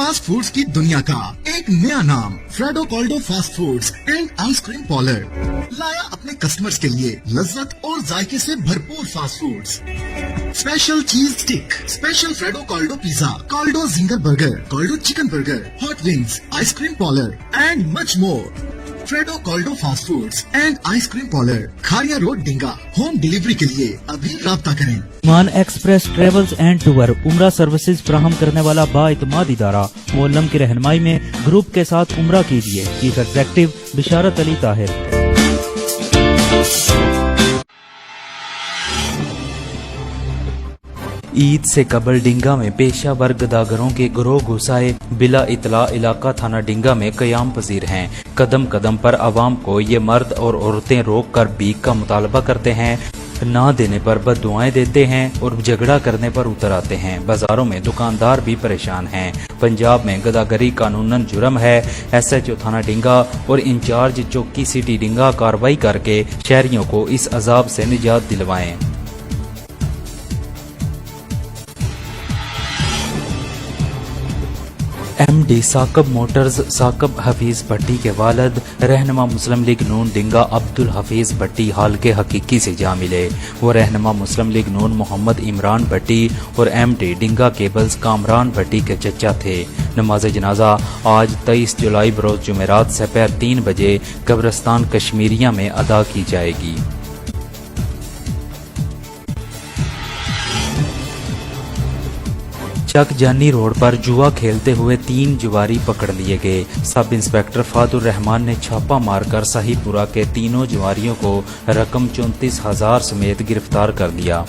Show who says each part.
Speaker 1: Fast foods की दुनिया का एक नया नाम Freddo Caldo fast foods and ice cream parlour लाया अपने कस्टमर्स के लिए लज्जत और जायके से भरपूर fast foods. Special cheese stick, special Freddo Caldo pizza, Caldo zinger burger, Caldo chicken burger, hot wings, ice cream parlour and much more. Freddo Caldo fast foods and ice cream parlour, Kharian road, Dinga. Home delivery के लिए अभी राब्ता करें।
Speaker 2: Maan express travels and tour उम्रा services फ्राहम करने वाला बाइतमाद इदारा मोहल्लम की रहनुमाई में ग्रुप के साथ उम्रा कीजिए। चीफ एग्जेक्टिव बिशारत अली ताहिर। ईद से कबल डिंगा में पेशावर गदागरों के गिरोह घुसाए बिला इतला इलाका थाना डिंगा में कयाम पजीर हैं। कदम कदम पर आवाम को ये मर्द और औरतें रोक कर भीख का मुतालबा करते हैं, ना देने पर बददुआएं देते हैं और झगड़ा करने पर उतर आते हैं। बाजारों में दुकानदार भी परेशान हैं। पंजाब में गदागरी कानूनन जुर्म है। SHO थाना डिंगा और इंचार्ज चौकी सिटी डिंगा कार्रवाई करके शहरियों को इस अजाब से निजात दिलवाएं। MD साकब मोटर्स साकब हफीज भट्टी के वालिद रहनुमा मुस्लिम लीग नून डिंगा अब्दुल हफीज भट्टी हाल के हकीकी से जा मिले। वो रहनुमा मुस्लिम लीग नून मोहम्मद इमरान भट्टी और MD डिंगा केबल्स कामरान भट्टी के चचा थे। नमाज जनाजा आज 23 जुलाई बरोज जुमेरात सपहर 3 बजे कब्रिस्तान कश्मीरिया में अदा की जाएगी। चक जानी रोड पर जुआ खेलते हुए 3 जुआरी पकड़ लिए गए। सब इंस्पेक्टर फादुर रहमान ने छापा मारकर सहीपुरा के तीनों जुआरियों को रकम 34,000 समेत गिरफ्तार कर लिया।